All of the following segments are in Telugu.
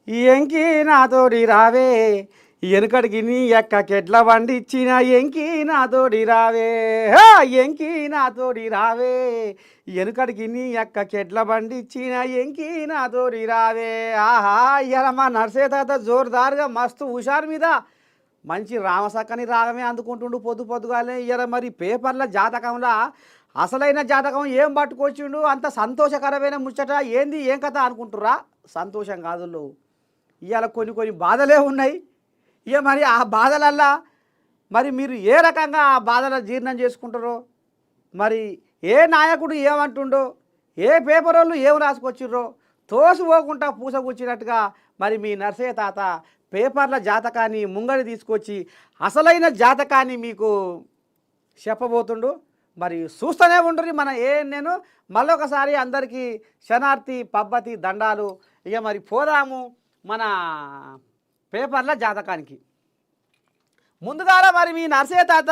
ఎంకి నాతోడి రావే వెనుకడికి నీ ఎక్క కెట్ల వండిచ్చిన ఎంకి నాతోడి రావే ఎంకి నాతోడి రావే వెనుకడికి నీ ఎక్క కెట్ల వండిచ్చిన ఎంకి నాతోడి రావే ఆహా ఇవాళ మా నర్సే తాత జోరుదారుగా మస్తు హుషారు మీద మంచి రామసక్కని రాగమే అందుకుంటుండు పొద్దు పొద్దుగానే ఇవాళ మరి పేపర్ల జాతకంలో అసలైన జాతకం ఏం పట్టుకొచ్చిండు అంత సంతోషకరమైన ముచ్చట ఏంది ఏం కథ అనుకుంటురా సంతోషం కాదు ఇవాళ కొన్ని బాధలే ఉన్నాయి ఇక మరి ఆ బాధలల్లా మరి మీరు ఏ రకంగా ఆ బాధల జీర్ణం చేసుకుంటారో మరి ఏ నాయకుడు ఏమంటుండో ఏ పేపర్ వాళ్ళు ఏం రాసుకొచ్చిర్రో తోసిపోకుండా పూసగుచ్చినట్టుగా మరి మీ నర్సయ్య తాత పేపర్ల జాతకాన్ని ముంగడి తీసుకొచ్చి అసలైన జాతకాన్ని మీకు చెప్పబోతుండు మరి చూస్తూనే ఉంటుంది మన నేను మళ్ళొకసారి అందరికీ శనార్థి పబ్బతి దండాలు ఇక మరి పోదాము మన పేపర్ల జాతకానికి ముందుగా మరి మీ నర్సయ్య తాత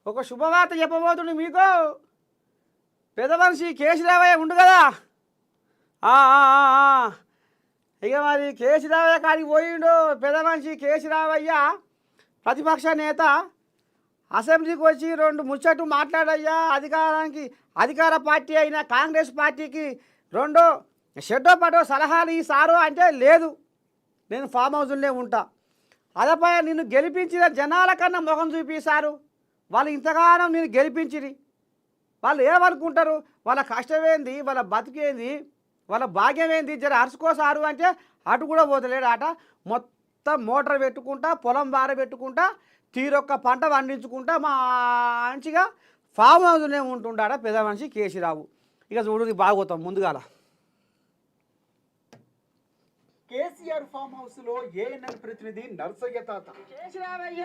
ఒక శుభవార్త చెప్పబోతుండు మీకు పెద్ద మనిషి కేశీరావయ్య ఉండు కదా ఇక మరి కేశీరావయ్య కాడికి పోయిండు పెద్ద మనిషి కేశీరావయ్య ప్రతిపక్ష నేత అసెంబ్లీకి వచ్చి రెండు ముచ్చట్లు మాట్లాడయ్యా అధికార పార్టీ అయిన కాంగ్రెస్ పార్టీకి రెండో షెడ్డో పడో సలహాలు ఈ సారు అంటే లేదు నేను ఫామ్ హౌస్లోనే ఉంటా అదపై నిన్ను గెలిపించిన జనాల కన్నా మొహం చూపిస్తారు వాళ్ళు ఇంతగానం నేను గెలిపించిరి వాళ్ళు ఏమనుకుంటారు వాళ్ళ కష్టమేంది వాళ్ళ బతికేంది వాళ్ళ భాగ్యం ఏంది జర అరుచుకోసారు అంటే అటు కూడా పోతలేడు ఆట మొత్తం మోటార్ పెట్టుకుంటా పొలం బార పెట్టుకుంటా తీరొక్క పంట పండించుకుంటా మంచిగా ఫామ్ హౌస్లోనే ఉంటుండాడ పెద్ద మనిషి కేసీరావు ఇక చూడు బాగోతాం ముందుగాల కేసీఆర్ ఫామ్ హౌస్ లో ఏఎన్ఎన్ ప్రతినిధి నర్సయ్య తాత కేసీరావయ్య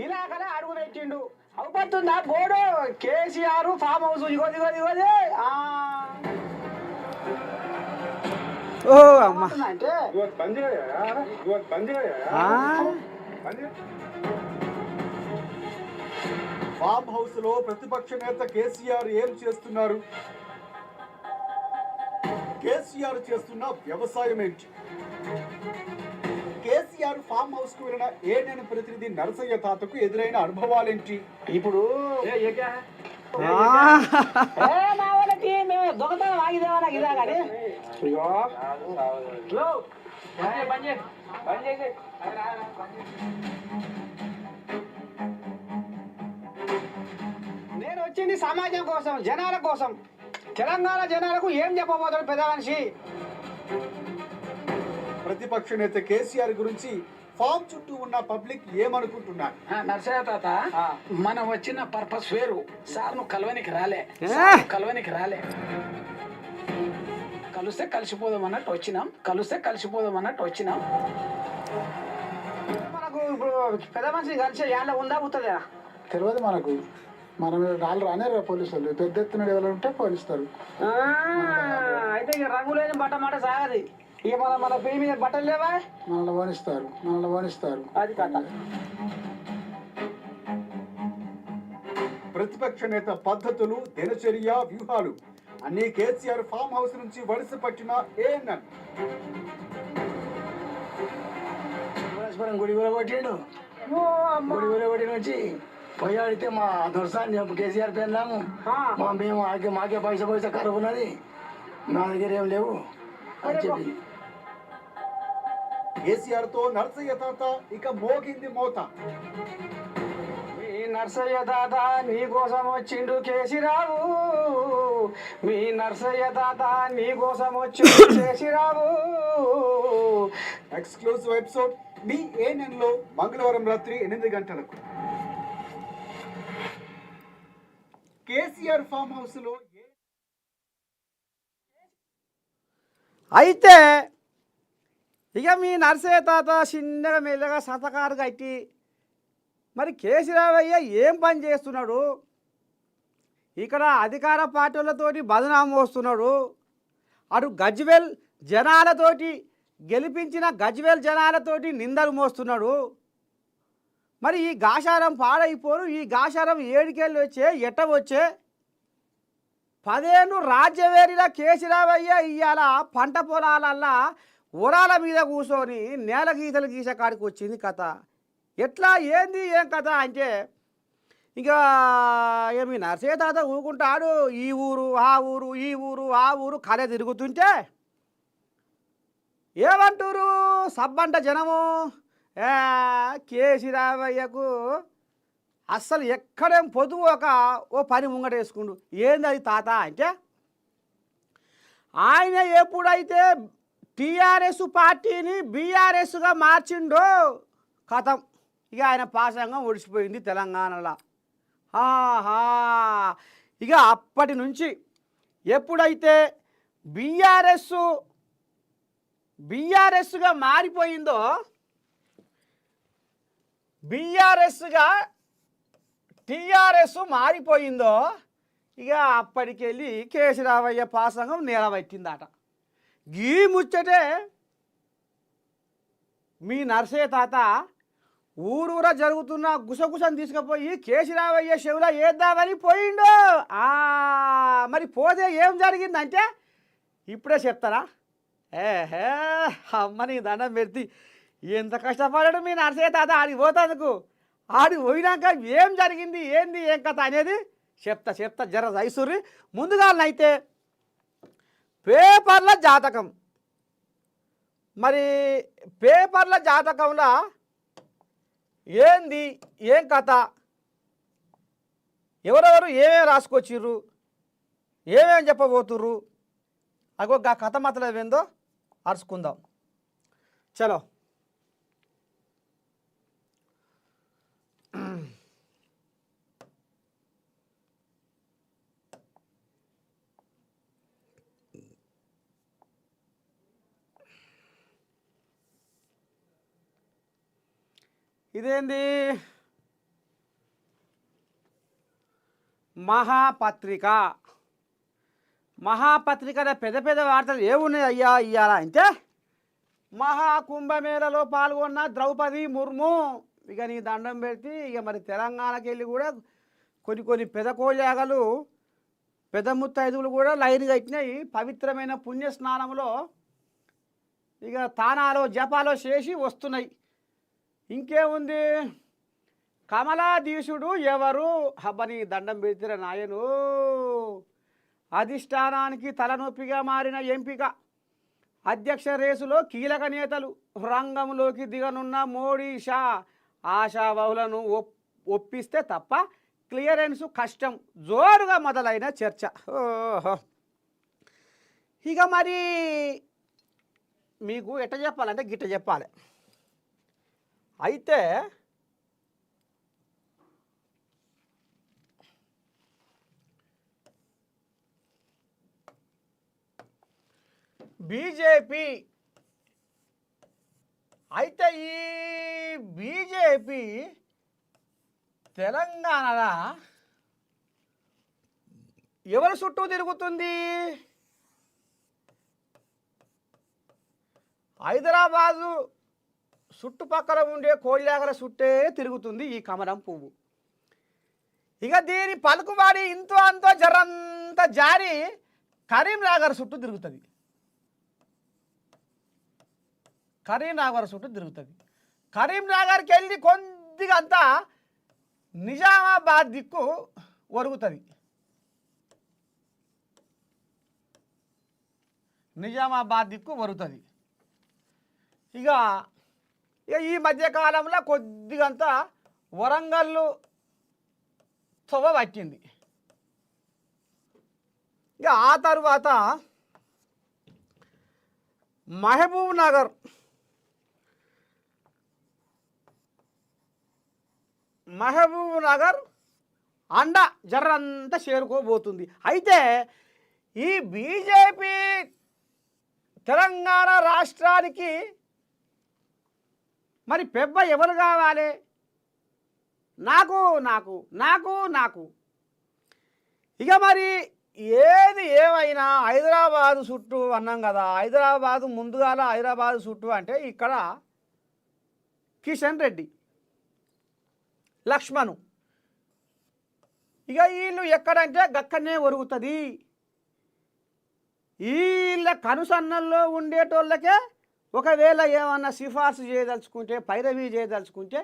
ఇలాగనే అడుగు పెట్టిండు అవుపడుతుందా బోర్డు కేసీఆర్ ఫామ్ హౌస్ ఇగోది ఓ అమ్మ అంటే ఫామ్ హౌస్ లో ప్రతిపక్ష నేత కేసీఆర్ ఏం చేస్తున్నారు? కేసీఆర్ చేస్తున్న వ్యవసాయం ఏంటి? కేసీఆర్ ఫామ్ హౌస్ కు వెళ్ళిన ఏఎన్ఎన్ ప్రతినిధి నరసయ్య తాతకు ఎదురైన అనుభవాలేంటి? ఇప్పుడు నేను వచ్చింది సమాజం కోసం జనాల కోసం తెలంగాణ జనాలకు ఏం చెప్పబోతాడు పెద్ద మనిషి ప్రతిపక్ష నేత కేసీఆర్ గురించి ఫామ్ చుట్టూ ఉన్న పబ్లిక్ ఏమనుకుంటున్నారు? నర్సయ్య తాత మనం వచ్చిన పర్పస్ వేరు సార్ను కలవనికి రాలే కలిస్తే కలిసిపోదాం అన్నట్టు వచ్చినాం మనకు ఇప్పుడు పెద్ద మనిషి కలిసి యాళ్ళ ఉందా అవుతుందా తెలియదు మనకు మనం వాళ్ళు రానే పోలీసులు పెద్ద ఎత్తున ఎవరు ఉంటే పోలీస్తారు అయితే ఇక రంగులేని బట్ట మాట సాగది ఇక మన పేరు మీద బట్టలు లేవా మనల్ని వణిస్తారు అది కథ ప్రతిపక్ష నేత పద్ధతులు దినచర్య వ్యూహాలు అన్ని కేసీఆర్ ఫామ్ హౌస్ నుంచి వలస పట్టిన ఏఎన్ఎన్ గుడి కొట్టిండు గుడి వచ్చి పోయాడితే మా దొరసాన్ని కేసీఆర్ పెళ్ళాము మేము మాకే పైసా కరువు ఉన్నది నా దగ్గర ఏం లేవు అని చెప్పి కేసీఆర్ తో నర్సయ్య తాత ఇక మోగింది మోత. మీ నర్సయ్య తాత నీ కోసం వచ్చిండు కేసీరావు మీ నర్సయ్య తాత నీ కోసం వచ్చిండు కేసీరావు ఎక్స్క్లూజివ్ ఎపిసోడ్ మీ ఏఎన్ఎన్ లో మంగళవారం రాత్రి 8 గంటలకు. కేసీఆర్ ఫామ్ హౌస్ లో అయితే ఇక మీ నర్సయ్య తాత చిన్నగా మెల్లగా సతకారు కట్టి మరి కేసీరావయ్య ఏం పని చేస్తున్నాడు ఇక్కడ అధికార పార్టీలతోటి బదనామం వస్తున్నాడు అటు గజ్వేల్ జనాలతోటి గెలిపించిన గజ్వేల్ జనాలతోటి నిందలు మోస్తున్నాడు మరి ఈ గాషారం పాడైపోరు ఈ గాషారం ఏడికెళ్ళి వచ్చే ఎట్ట వచ్చే 10 రాజ్యవేరిన కేసీరావయ్య ఇవాళ పంట పొలాలల్లా ఉరాల మీద కూర్చొని నేల గీతలు గీసే కాడికి వచ్చింది కథ. ఎట్లా ఏంది ఏం కథ అంటే ఇక ఏమి నర్సే తాత ఊకుంటాడు. ఈ ఊరు ఆ ఊరు ఈ ఊరు ఆ ఊరు కలే తిరుగుతుంటే ఏమంటారు సబ్బంట జనము కేసీరావయ్యకు అస్సలు ఎక్కడేం పొదువు ఓ పని ముంగటేసుకుండు. ఏంది అది తాత అంటే ఆయన ఎప్పుడైతే టీఆర్ఎస్ పార్టీని బీఆర్ఎస్గా మార్చిండో కథం ఇక ఆయన పాసంగా ఒడిసిపోయింది తెలంగాణలో. ఆహా ఇక అప్పటి నుంచి ఎప్పుడైతే బీఆర్ఎస్గా మారిపోయిందో బీఆర్ఎస్గా టీఆర్ఎస్ మారిపోయిందో ఇక అప్పటికెళ్ళి కేసీరావయ్య పాసంగం నిలబెట్టిందట. గీ ముచ్చటే మీ నర్సే తాత ఊరూరా జరుగుతున్న గుసగుసను తీసుకుపోయి కేసీరావయ్య చెవులో వేద్దామని పోయిండు. మరి పోతే ఏం జరిగిందంటే ఇప్పుడే చెప్తారా? ఏహే అమ్మని దండం పెడితే ఎంత కష్టపడాడు మీ నర్సే తాత ఆడికి పోతాందుకు. ఆడి పోయినాక ఏం జరిగింది ఏంది ఏం కథ అనేది చెప్తా జర ఐసూరి. ముందుగానైతే పేపర్ల జాతకం. మరి పేపర్ల జాతకంలో ఏంది ఏం కథ, ఎవరెవరు ఏమేమి రాసుకొచ్చిర్రు, ఏమేమి చెప్పబోతుర్రు, అగో గా కథ మాత్రం ఏందో అరుచుకుందాం. చలో ఇదేంది మహాపత్రిక పెద్ద పెద్ద వార్తలు ఏమున్నాయి అయ్యా ఇయ్యాలా అంటే మహాకుంభమేళలో పాల్గొన్న ద్రౌపది ముర్ము ఇక నీ దండం పెడితే ఇక మరి తెలంగాణకి వెళ్ళి కూడా కొన్ని పెద్ద కోళ్ళాగలు పెద్ద ముత్తైదువులు కూడా లైన్ కట్టినాయి. పవిత్రమైన పుణ్యస్నానంలో ఇక తానాలో జపాలో చేసి వస్తున్నాయి. ఇంకేముంది కమలాధీశుడు ఎవరు హబ్బని దండం పెడితే నాయను అధిష్టానానికి తలనొప్పిగా మారిన ఎంపిక. అధ్యక్ష రేసులో కీలక నేతలు రంగంలోకి దిగనున్న మోడీ షా ఆశాబహులను ఒప్పిస్తే తప్ప క్లియరెన్స్ కష్టం. జోరుగా మొదలైన చర్చ. ఓహో ఇక మరి మీకు ఎట్ట చెప్పాలంటే గిట్ట చెప్పాలి. అయితే బీజేపీ ఈ బీజేపీ తెలంగాణలో ఎవరి చుట్టూ తిరుగుతుంది? హైదరాబాదు చుట్టుపక్కల ఉండే కోళ్ళాగల చుట్టే తిరుగుతుంది ఈ కమలం పువ్వు. ఇక దీని పలుకుబాడి ఇంతో అంతో జరంత జారి కరీంనగర్ చుట్టూ తిరుగుతుంది. కరీంనగర్కి వెళ్ళి కొద్దిగా అంతా నిజామాబాద్ దిక్కు ఒరుగుతుంది. ఇక ఈ మధ్యకాలంలో కొద్దిగంతా వరంగల్లు తొవ్వ పట్టింది. ఇక ఆ తర్వాత మహబూబ్ నగర్ అండ జర్రంతా చేరుకోబోతుంది. అయితే ఈ బీజేపీ తెలంగాణ రాష్ట్రానికి మరి పెబ్బ ఎవరు కావాలి? నాకు ఇక మరి ఏది ఏమైనా హైదరాబాదు చుట్టూ అన్నాం కదా. హైదరాబాదు చుట్టూ అంటే ఇక్కడ కిషన్ రెడ్డి, లక్ష్మణు ఇక వీళ్ళు ఎక్కడంటే గక్కనే ఒరుగుతుంది. వీళ్ళ కనుసన్నల్లో ఉండేటోళ్ళకే ఒకవేళ ఏమన్నా సిఫార్సు చేయదలుచుకుంటే పైరవీ చేయదలుచుకుంటే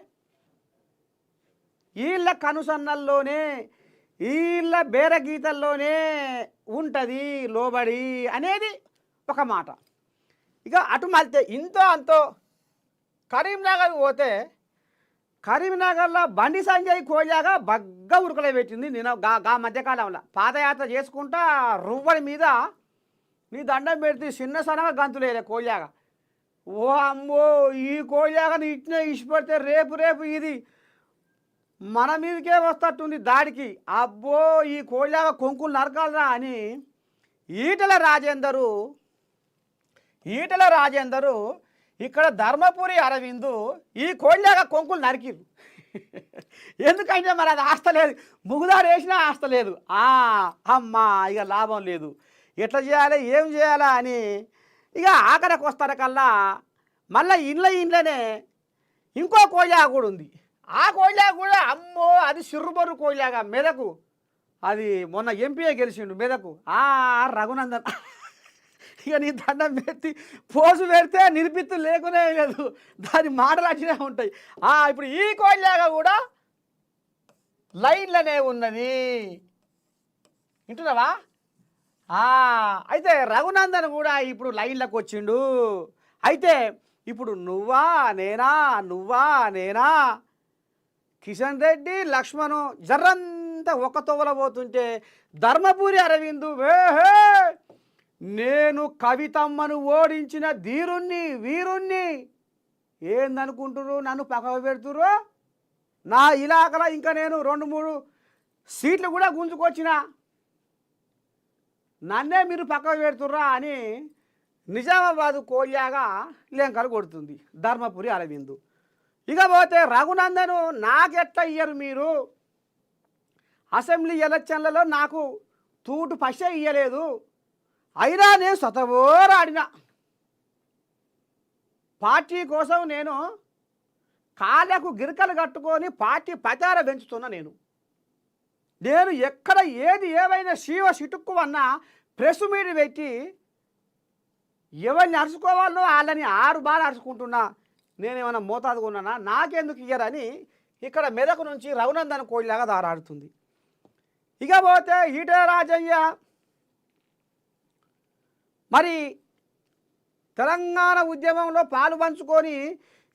వీళ్ళ కనుసన్నల్లోనే వీళ్ళ బేరగీతల్లోనే ఉంటుంది లోబడి అనేది ఒక మాట. ఇక అటు మళ్తే ఇంతో అంతో కరీంనగర్ పోతే కరీంనగర్లో బండి సంజయ్ కోజాగా బగ్గా ఉరకలే పెట్టింది నేను గా మధ్యకాలంలో పాదయాత్ర చేసుకుంటా రువ్వడి మీద నీ దండం పెడితే చిన్న సనగా గంతులేలే కోజాగా. ఓ అమ్మో ఈ కోజాగాని ఇట్నే ఇష్టపడితే రేపు ఇది మన మీదకే వస్తట్టుంది దాడికి. అబ్బో ఈ కోజాగా కొంకులు నరకాలరా అని ఈటల రాజేందరు ఇక్కడ ధర్మపురి అరవిందు ఈ కోళ్ళగా కొంకులు నరికిరు. ఎందుకంటే మరి అది ఆస్తలేదు, ముగుదారు వేసినా ఆస్తలేదు. అమ్మా ఇక లాభం లేదు, ఎట్లా చేయాలి ఏం చేయాలా అని ఇక ఆఖరికి వస్తారకల్లా మళ్ళీ ఇంట్లోనే ఇంకో కోళ్ళగా కూడా ఉంది. ఆ కోళ్ళగా కూడా అమ్మో అది సిర్రుబొర్రు కోళ్ళగా మెదకు, అది మొన్న ఎంపీఏ గెలిచిండు మెదకు రఘునందన్. ఇక నీ దండం పెట్టి పోజు పెడితే నిరూపిత్తు లేకునే లేదు, దాని మాటలు అట్టినే ఉంటాయి. ఇప్పుడు ఈ కోళ్ళగా కూడా లైన్లోనే ఉన్నది, వింటున్నావా? అయితే రఘునందన్ కూడా ఇప్పుడు లైన్లోకి వచ్చిండు. అయితే ఇప్పుడు నువ్వా నేనా కిషన్ రెడ్డి లక్ష్మణు జర్రంతా ఒక తోవల పోతుంటే ధర్మపురి అరవిందు వేహే నేను కవితమ్మను ఓడించిన వీరుణ్ణి ఏందనుకుంటురు, నన్ను పక్కకు పెడుతురు, నా ఇలాకలో ఇంకా నేను 2-3 సీట్లు కూడా గుంజుకొచ్చిన, నన్నే మీరు పక్కకు పెడుతుర్రా అని నిజామాబాదు కోళ్ళగా లెంకలు కొడుతుంది ధర్మపురి అరవిందు. ఇక పోతే రఘునందను నాకెట్లా ఇయ్యరు మీరు, అసెంబ్లీ ఎలక్షన్లలో నాకు తూటు పశ ఇయ్యలేదు, అయినా నేను సతవోరాడిన పార్టీ కోసం నేను కాళ్ళకు గిరికలు కట్టుకొని పార్టీ ప్రచారం పెంచుతున్నా. నేను ఎక్కడ ఏమైనా శివ సిటుక్కు అన్నా ప్రెస్ మీట్ పెట్టి ఎవరిని అరుచుకోవాలో వాళ్ళని 6 బాగా అరుచుకుంటున్నా. నేనేమన్నా మోతాదుగా ఉన్నానా, నాకెందుకు ఇయ్యరని ఇక్కడ మెదకు నుంచి రఘునందన్ కోళ్ళగా దారాడుతుంది. ఇక పోతే ఈటల రాజయ్య మరి తెలంగాణ ఉద్యమంలో పాలు పంచుకొని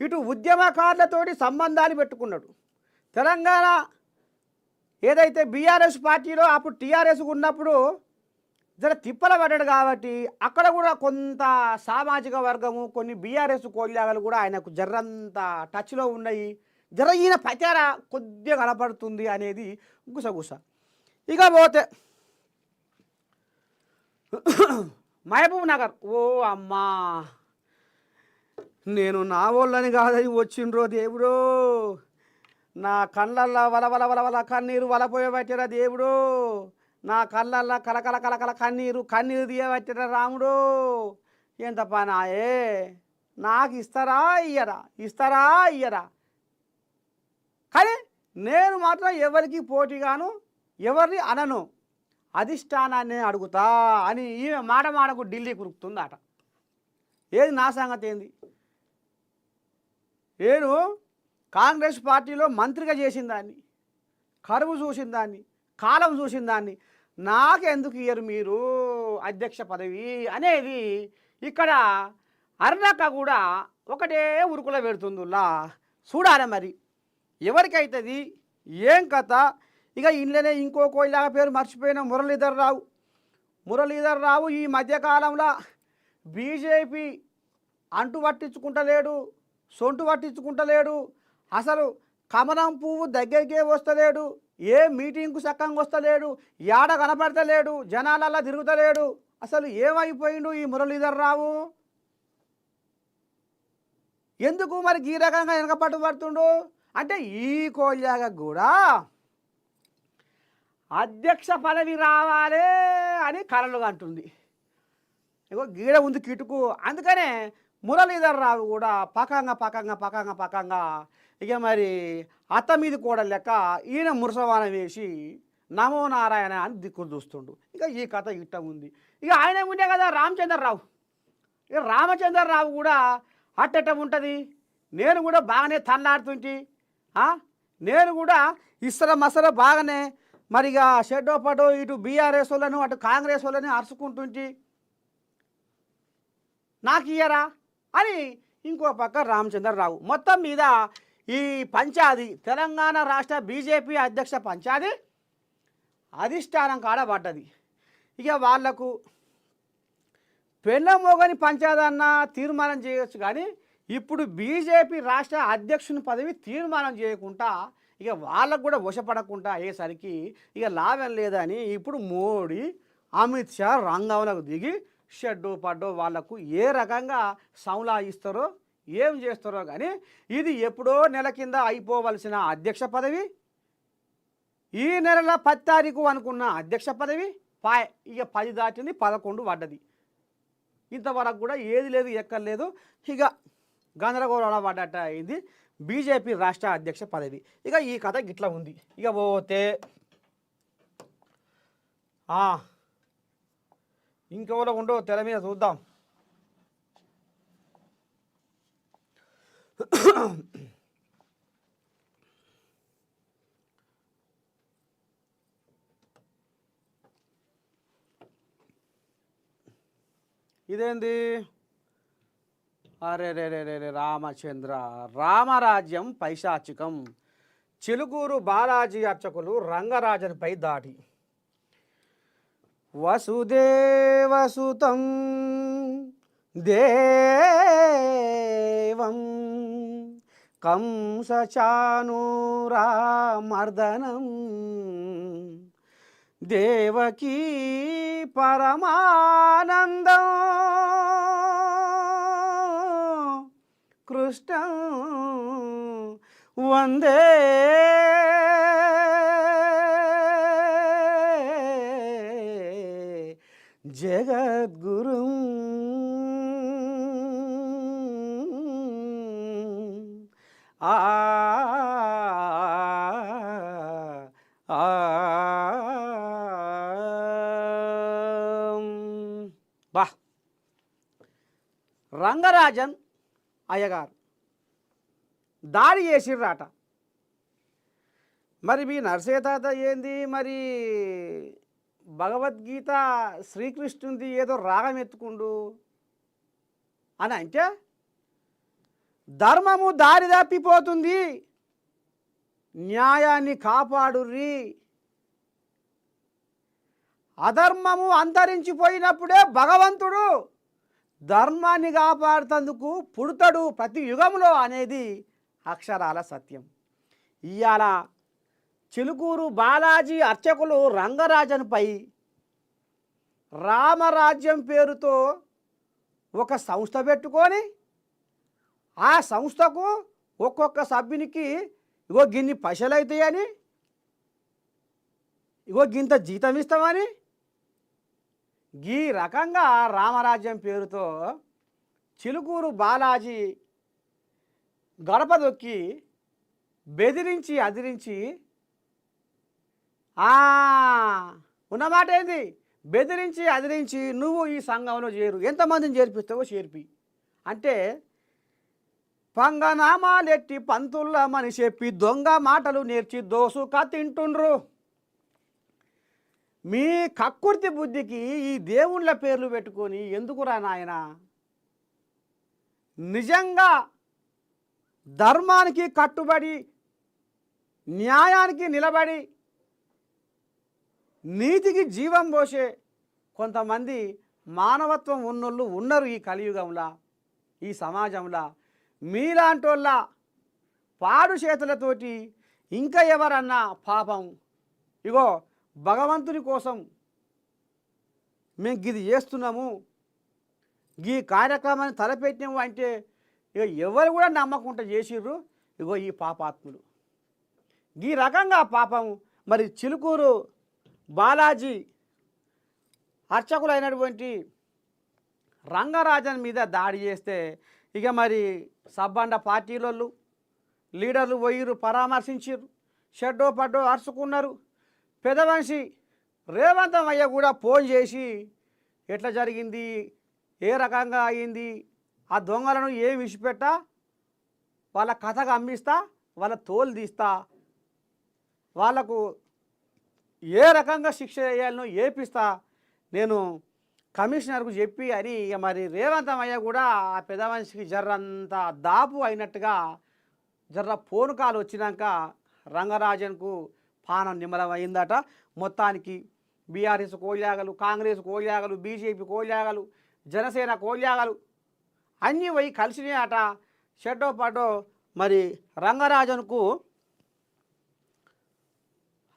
ఇటు ఉద్యమకారులతోటి సంబంధాలు పెట్టుకున్నాడు. తెలంగాణ ఏదైతే బీఆర్ఎస్ పార్టీలో అప్పుడు టీఆర్ఎస్ ఉన్నప్పుడు జర తిప్పల పడ్డాడు కాబట్టి అక్కడ కూడా కొంత సామాజిక వర్గము కొన్ని బీఆర్ఎస్ కోళ్ళాగలు కూడా ఆయనకు జర్రంత టచ్లో ఉన్నాయి, జర ఈయన ప్రచార కొద్దిగా కనపడుతుంది అనేది గుసగుస. ఇక పోతే మహబూబ్ నగర్, ఓ అమ్మా నేను నా వాళ్ళని కాదని వచ్చిండ్రో దేవుడో, నా కళ్ళల్లో వలవల కన్నీరు వలపోయబట్టిరా దేవుడో, నా కళ్ళల్లో కలకల కన్నీరు తీయబట్టిరా రాముడో, ఎంత పనాయే, నాకు ఇస్తారా ఇయ్యరా కానీ నేను మాత్రం ఎవరికి పోటీగాను ఎవరిని అనను, అధిష్టానాన్ని అడుగుతా అని ఈమె మాటకు ఢిల్లీ కురుకుతుందట. ఏది నా సంగతి ఏంది, నేను కాంగ్రెస్ పార్టీలో మంత్రిగా చేసిన దాన్ని, కరువు చూసిన దాన్ని, కాలం చూసిన దాన్ని, నాకెందుకు ఇయ్యరు మీరు అధ్యక్ష పదవి అనేది ఇక్కడ అరుణక్క కూడా ఒకటే ఉరుకులో పెడుతుందిలా. చూడాలి మరి ఎవరికైతుంది ఏం కథ. ఇక ఇంట్లోనే ఇంకో కోయిలాగా పేరు మర్చిపోయిన మురళీధర్ రావు ఈ మధ్యకాలంలో బీజేపీ అంటు పట్టించుకుంటలేడు, సొంటు పట్టించుకుంటలేడు, అసలు కమలం పువ్వు దగ్గరికే వస్తలేడు, ఏ మీటింగ్కు చక్కగా వస్తలేడు, యాడ కనపడతలేడు, జనాలలా తిరుగుతలేడు. అసలు ఏమైపోయిండు ఈ మురళీధర్ రావు, ఎందుకు మరి ఈ రకంగా వెనకపట్టు పడుతుండు అంటే ఈ కోళ్ళగా కూడా అధ్యక్ష పదవి రావాలి అని కలలుగా అంటుంది. ఇగో గీడ ఉంది కిటుకు. అందుకనే మురళీధర్ రావు కూడా పకంగా ఇక మరి అత్త మీద కూడా లెక్క ఈయన మురసవానం వేసి నమో నారాయణ అని దిక్కులు చూస్తుండు. ఇక ఈ కథ ఇట్ట ఉంది. ఇక ఆయన ఉండే కదా రామచంద్రరావు. ఇక రామచంద్రరావు కూడా అట్టెట్ట ఉంటుంది, నేను కూడా బాగానే తల్లాడుతుంటి, నేను కూడా ఇసర మసర బాగానే మరి ఇక షెడ్డో పడో ఇటు బీఆర్ఎస్ వాళ్ళను అటు కాంగ్రెస్ వాళ్ళని అరుచుకుంటుంటి, నాకు ఇయ్యరా అని ఇంకో పక్క రామచంద్రరావు. మొత్తం మీద ఈ పంచాది తెలంగాణ రాష్ట్ర బీజేపీ అధ్యక్ష పంచాది అధిష్టానం కాడ పడ్డది. ఇక వాళ్లకు పెళ్ళమోగని పంచాదన్న తీర్మానం చేయొచ్చు, కానీ ఇప్పుడు బీజేపీ రాష్ట్ర అధ్యక్షుని పదవి తీర్మానం చేయకుండా ఇక వాళ్ళకు కూడా వశపడకుండా అయ్యేసరికి ఇక లాభం లేదని ఇప్పుడు మోడీ అమిత్ షా రంగంలోకి దిగి షెడ్డో పడ్డో వాళ్లకు ఏ రకంగా సంలా ఇస్తారో ఏం చేస్తారో, కానీ ఇది ఎప్పుడో నెల కింద అయిపోవలసిన అధ్యక్ష పదవి, ఈ నెల 10 తారీఖు అనుకున్న అధ్యక్ష పదవి ఇక 10 దాటింది, 11 పడ్డది. ఇంతవరకు కూడా ఏది లేదు ఎక్కర్లేదు, ఇక గందరగోళం పడ్డట అయింది బీజేపీ రాష్ట్ర అధ్యక్ష పదవి. ఇక ఈ కథ గిట్లా ఉంది. ఇక పోతే ఇంకెవరో ఉండో తెర మీద చూద్దాం. ఇదేంది, అరే రే రే రే రామచంద్ర, రామరాజ్యం పైశాచికం, చిలుకూరు బాలాజీ అర్చకులు రంగరాజన్పై దాడి. వసుదేవసుతం దేవం కంసచానూరామర్దనం దేవకీ పరమానందం కృష్ణం వందే జగద్గురుం. బా రంగరాజన్ అయ్యగారు దాడి చేసిర్రాట. మరి మీ నరసయ్య తాత ఏంది మరి భగవద్గీత శ్రీకృష్ణుంది ఏదో రాగం ఎత్తుకుండు అని అంటే, ధర్మము దారి తప్పిపోతుంది, న్యాయాన్ని కాపాడుర్రి, అధర్మము అంతరించిపోయినప్పుడే భగవంతుడు ధర్మాన్ని కాపాడుతందుకు పుడతాడు ప్రతి యుగంలో అనేది అక్షరాల సత్యం. ఇవాళ చిలుకూరు బాలాజీ అర్చకులు రంగరాజన్పై రామరాజ్యం పేరుతో ఒక సంస్థ పెట్టుకొని ఆ సంస్థకు ఒక్కొక్క సభ్యునికి ఇగో గిన్ని పైసలు అవుతాయని, ఇగో గింత జీతం ఇస్తామని, ఈ రకంగా రామరాజ్యం పేరుతో చిలుకూరు బాలాజీ గడప దొక్కి బెదిరించి అదిరించి ఉన్నమాట ఏంది, బెదిరించి అదిరించి నువ్వు ఈ సంఘంలో చేరు, ఎంతమందిని చేర్పిస్తావో చేర్పి అంటే పంగనామాలెట్టి పంతుల్లమని చెప్పి దొంగ మాటలు నేర్చి దోసుక తింటుండ్రు. మీ కక్కుర్తి బుద్ధికి ఈ దేవుళ్ళ పేర్లు పెట్టుకొని ఎందుకురా నాయన? నిజంగా ధర్మానికి కట్టుబడి న్యాయానికి నిలబడి నీతికి జీవం పోసే కొంతమంది మానవత్వం ఉన్నోళ్ళు ఉన్నారు ఈ కలియుగంలో, ఈ సమాజంలో. మీలాంటోళ్ళ పాడు చేతులతోటి ఇంకా ఎవరన్నా పాపం ఇగో భగవంతుని కోసం మేము గిది చేస్తున్నాము, ఈ కార్యక్రమాన్ని తలపెట్టినాము అంటే ఇక ఎవరు కూడా నమ్మకుండా చేసిర్రు ఇగో ఈ పాపాత్ములు. ఈ రకంగా పాపం మరి చిలుకూరు బాలాజీ అర్చకులైనటువంటి రంగరాజన్ మీద దాడి చేస్తే ఇక మరి సబ్బండ పార్టీలోళ్ళు లీడర్లు పోయిర్రు, పరామర్శించారు, షెడ్డో పడ్డో అరుచుకున్నారు. పెద్ద మనిషి రేవంత్ అయ్య కూడా ఫోన్ చేసి ఎట్లా జరిగింది, ఏ రకంగా అయింది, ఆ దొంగలను ఏం విడిచిపెట్టా, వాళ్ళ కథగా అమ్మిస్తా, వాళ్ళ తోలు తీస్తా, వాళ్ళకు ఏ రకంగా శిక్ష వేయాలనో ఏపిస్తా నేను కమిషనర్కు చెప్పి అని ఇక మరి రేవంతమయ్య కూడా ఆ పెద్ద మనిషికి జర్రంత దాపు అయినట్టుగా జర్ర ఫోన్ కాల్ వచ్చినాక రంగరాజన్కు పానం నిమ్మలం అయిందట. మొత్తానికి బీఆర్ఎస్ కోల్యాగలు, కాంగ్రెస్ కోల్యాగలు, బీజేపీ కోల్యాగలు, జనసేన కోల్యాగలు అన్నీ పోయి కలిసినాయట. షెడ్డో పాటో మరి రంగరాజన్కు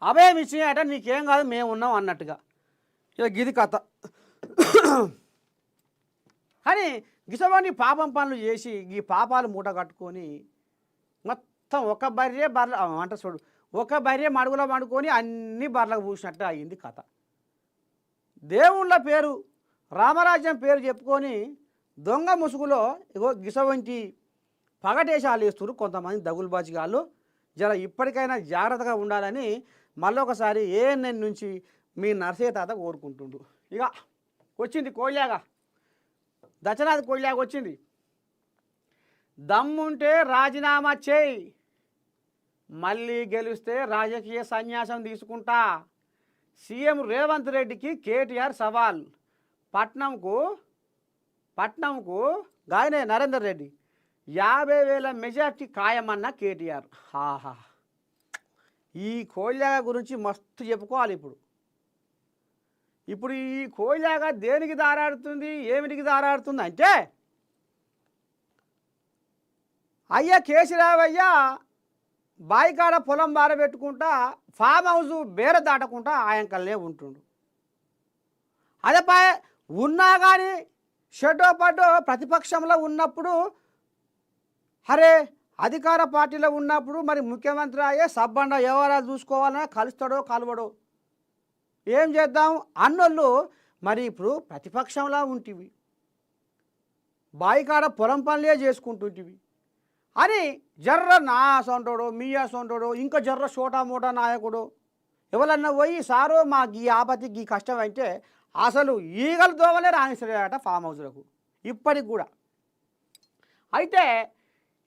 అభయం ఇచ్చినాయట, నీకేం కాదు మేము ఉన్నాం అన్నట్టుగా. ఇక గిది కథ. కానీ గిసవాణి పాపం పనులు చేసి ఈ పాపాలు మూట కట్టుకొని మొత్తం ఒక బర్రె అంట చూడు, ఒక బర్రె మడుగులో మడుకొని అన్ని బర్రెలకు పూసినట్టు అయింది కథ. దేవుళ్ళ పేరు రామరాజ్యం పేరు చెప్పుకొని దొంగ ముసుగులో ఇగో గిసవంటి పగటేశాలు వేస్తున్నారు కొంతమంది దగులుబాజిగాళ్ళు. జర ఇప్పటికైనా జాగ్రత్తగా ఉండాలని మళ్ళొకసారి ఏఎన్ఎన్ నుంచి మీ నర్సయ్య తాత కోరుకుంటుండు. ఇక వచ్చింది కోళ్ళాగా, దశరథ్ కోళ్ళాగా వచ్చింది. దమ్ముంటే రాజీనామా చేయి, మళ్ళీ గెలిస్తే రాజకీయ సన్యాసం తీసుకుంటా. సీఎం రేవంత్ రెడ్డికి కేటీఆర్ సవాల్. పట్నంకు గాయనే నరేందర్ రెడ్డి 50,000 మెజార్టీ ఖాయమన్న కేటీఆర్. హాహా, ఈ కోళ్ళాగా గురించి మస్తు చెప్పుకోవాలి. ఇప్పుడు ఈ కోళ్ళాగా దేనికి దారాడుతుంది, ఏమిటికి దారాడుతుంది అంటే, అయ్యా కేసీరావయ్య బాయికాడ పొలం బారబెట్టుకుంటా ఫామ్ హౌస్ బేర దాటకుండా ఆయంకల్నే ఉంటుండు. అదే ఉన్నా కానీ షెడ్డో పడ్డో ప్రతిపక్షంలో ఉన్నప్పుడు, అరే అధికార పార్టీలో ఉన్నప్పుడు మరి ముఖ్యమంత్రి అయ్యే సబ్బండ ఎవరాలు చూసుకోవాలన్నా కలుస్తాడో కలవడో ఏం చేద్దాం అన్నోళ్ళు మరి ఇప్పుడు ప్రతిపక్షంలో ఉంటివి, బాయికాడ పొలం పనులే చేసుకుంటుంటివి అని జర్ర నా సొంటోడో మీ సొంటోడో ఇంకా జర్ర చోటా మోటా నాయకుడు ఎవరన్నా పోయి సారో మాకు ఈ ఆపత్తికి ఈ కష్టం అంటే అసలు ఈగలు దోవలే రాణిస్తాడట ఫామ్ హౌస్లకు ఇప్పటికి కూడా. అయితే